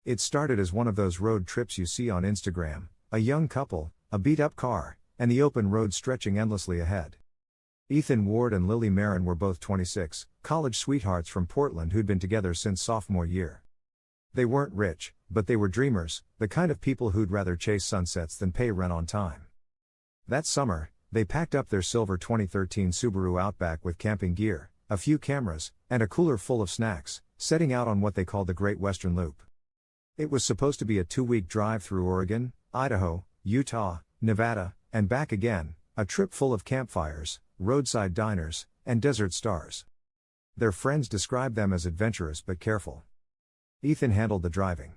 It started as one of those road trips you see on Instagram, a young couple, a beat-up car, and the open road stretching endlessly ahead. Ethan Ward and Lily Marin were both 26, college sweethearts from Portland who'd been together since sophomore year. They weren't rich, but they were dreamers, the kind of people who'd rather chase sunsets than pay rent on time. That summer, they packed up their silver 2013 Subaru Outback with camping gear, a few cameras, and a cooler full of snacks, setting out on what they called the Great Western Loop. It was supposed to be a 2-week drive through Oregon, Idaho, Utah, Nevada, and back again, a trip full of campfires, roadside diners, and desert stars. Their friends described them as adventurous but careful. Ethan handled the driving.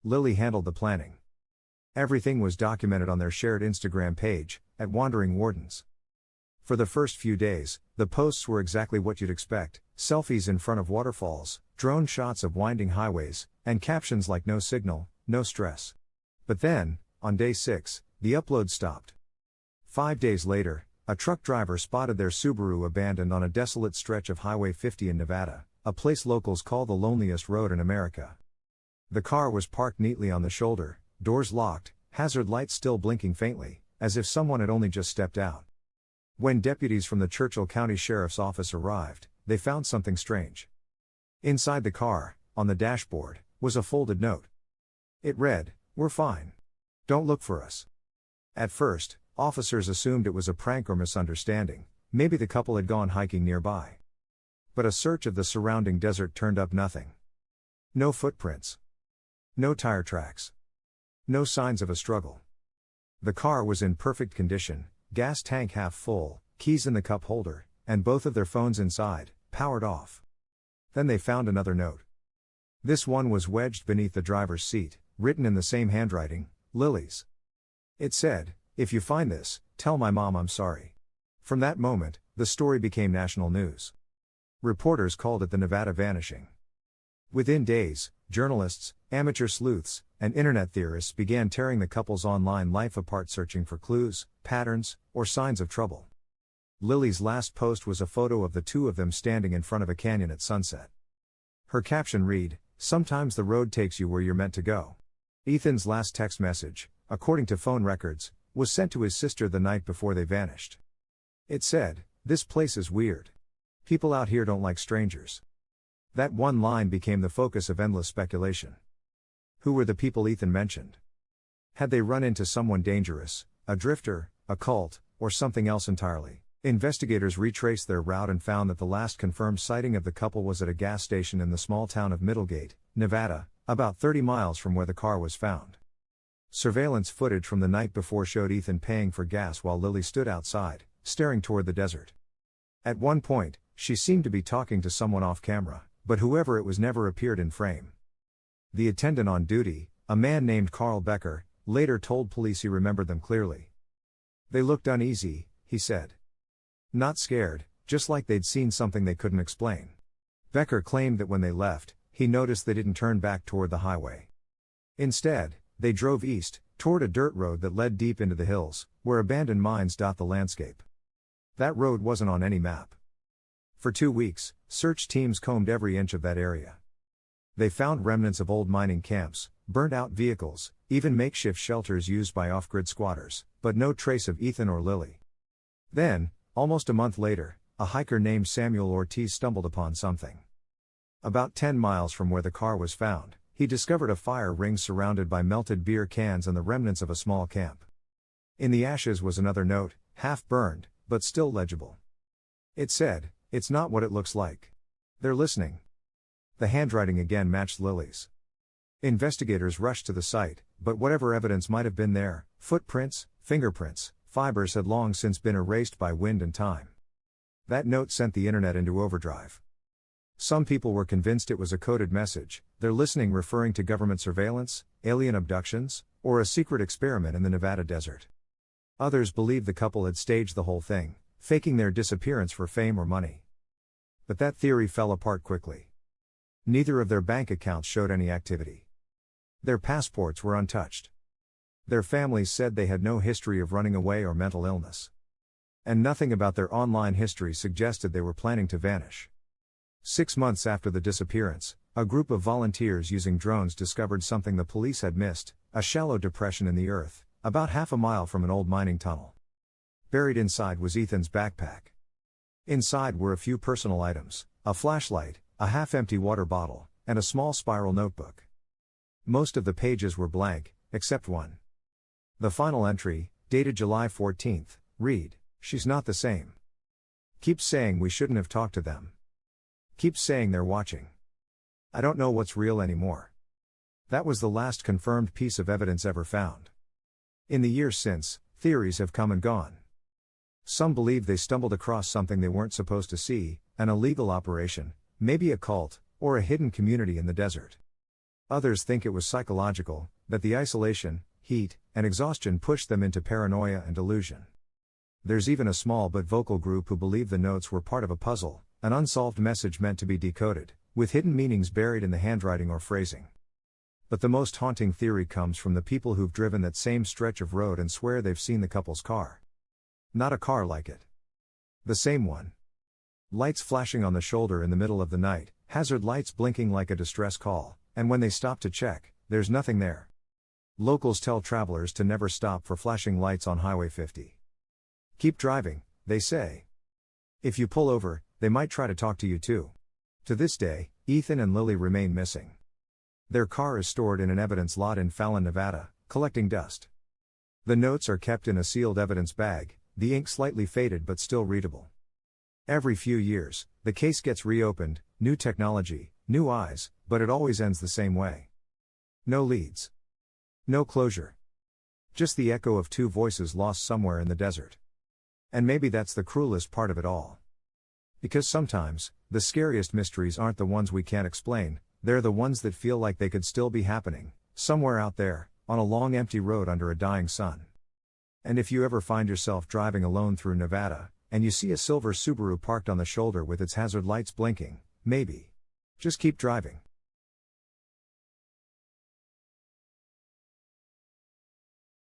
Lily handled the planning. Everything was documented on their shared Instagram page, at Wandering Wardens. For the first few days, the posts were exactly what you'd expect: selfies in front of waterfalls, drone shots of winding highways, and captions like "no signal, no stress." But then, on day 6, the upload stopped. 5 days later, a truck driver spotted their Subaru abandoned on a desolate stretch of Highway 50 in Nevada, a place locals call the loneliest road in America. The car was parked neatly on the shoulder, doors locked, hazard lights still blinking faintly, as if someone had only just stepped out. When deputies from the Churchill County Sheriff's Office arrived, they found something strange. Inside the car, on the dashboard, was a folded note. It read, "We're fine. Don't look for us." At first, officers assumed it was a prank or misunderstanding, maybe the couple had gone hiking nearby. But a search of the surrounding desert turned up nothing. No footprints. No tire tracks. No signs of a struggle. The car was in perfect condition, gas tank half full, keys in the cup holder, and both of their phones inside, powered off. Then they found another note. This one was wedged beneath the driver's seat, written in the same handwriting, Lily's. It said, "If you find this, tell my mom I'm sorry." From that moment, the story became national news. Reporters called it the Nevada Vanishing. Within days, journalists, amateur sleuths, and internet theorists began tearing the couple's online life apart, searching for clues, patterns, or signs of trouble. Lily's last post was a photo of the two of them standing in front of a canyon at sunset. Her caption read, "Sometimes the road takes you where you're meant to go." Ethan's last text message, according to phone records, was sent to his sister the night before they vanished. It said, "This place is weird. People out here don't like strangers." That one line became the focus of endless speculation. Who were the people Ethan mentioned? Had they run into someone dangerous, a drifter, a cult, or something else entirely? Investigators retraced their route and found that the last confirmed sighting of the couple was at a gas station in the small town of Middlegate, Nevada, about 30 miles from where the car was found. Surveillance footage from the night before showed Ethan paying for gas while Lily stood outside, staring toward the desert. At one point, she seemed to be talking to someone off camera, but whoever it was never appeared in frame. The attendant on duty, a man named Carl Becker, later told police he remembered them clearly. "They looked uneasy," he said. "Not scared, just like they'd seen something they couldn't explain." Becker claimed that when they left, he noticed they didn't turn back toward the highway. Instead, they drove east, toward a dirt road that led deep into the hills, where abandoned mines dot the landscape. That road wasn't on any map. For 2 weeks, search teams combed every inch of that area. They found remnants of old mining camps, burnt-out vehicles, even makeshift shelters used by off-grid squatters, but no trace of Ethan or Lily. Then, almost a month later, a hiker named Samuel Ortiz stumbled upon something. About 10 miles from where the car was found, he discovered a fire ring surrounded by melted beer cans and the remnants of a small camp. In the ashes was another note, half burned, but still legible. It said, "It's not what it looks like. They're listening." The handwriting again matched Lily's. Investigators rushed to the site, but whatever evidence might have been there, footprints, fingerprints, fibers, had long since been erased by wind and time. That note sent the internet into overdrive. Some people were convinced it was a coded message, "They're listening," referring to government surveillance, alien abductions, or a secret experiment in the Nevada desert. Others believed the couple had staged the whole thing, faking their disappearance for fame or money. But that theory fell apart quickly. Neither of their bank accounts showed any activity. Their passports were untouched. Their families said they had no history of running away or mental illness. And nothing about their online history suggested they were planning to vanish. 6 months after the disappearance, A group of volunteers using drones discovered something the police had missed, a shallow depression in the earth, about half a mile from an old mining tunnel. Buried inside was Ethan's backpack. Inside were a few personal items, a flashlight, a half-empty water bottle, and a small spiral notebook. Most of the pages were blank, except one. The final entry, dated July 14, read, "She's not the same. Keeps saying we shouldn't have talked to them. Keeps saying they're watching. I don't know what's real anymore." That was the last confirmed piece of evidence ever found. In the years since, theories have come and gone. Some believe they stumbled across something they weren't supposed to see, an illegal operation, maybe a cult, or a hidden community in the desert. Others think it was psychological, that the isolation, heat, and exhaustion pushed them into paranoia and delusion. There's even a small but vocal group who believe the notes were part of a puzzle, an unsolved message meant to be decoded, with hidden meanings buried in the handwriting or phrasing. But the most haunting theory comes from the people who've driven that same stretch of road and swear they've seen the couple's car. Not a car like it. The same one. Lights flashing on the shoulder in the middle of the night, hazard lights blinking like a distress call, and when they stop to check, there's nothing there. Locals tell travelers to never stop for flashing lights on Highway 50. Keep driving, they say. If you pull over, they might try to talk to you too. To this day, Ethan and Lily remain missing. Their car is stored in an evidence lot in Fallon, Nevada, collecting dust. The notes are kept in a sealed evidence bag, the ink slightly faded but still readable. Every few years, the case gets reopened, new technology, new eyes, but it always ends the same way. No leads. No closure. Just the echo of two voices lost somewhere in the desert. And maybe that's the cruelest part of it all. Because sometimes, the scariest mysteries aren't the ones we can't explain, they're the ones that feel like they could still be happening, somewhere out there, on a long empty road under a dying sun. And if you ever find yourself driving alone through Nevada, and you see a silver Subaru parked on the shoulder with its hazard lights blinking, maybe. Just keep driving.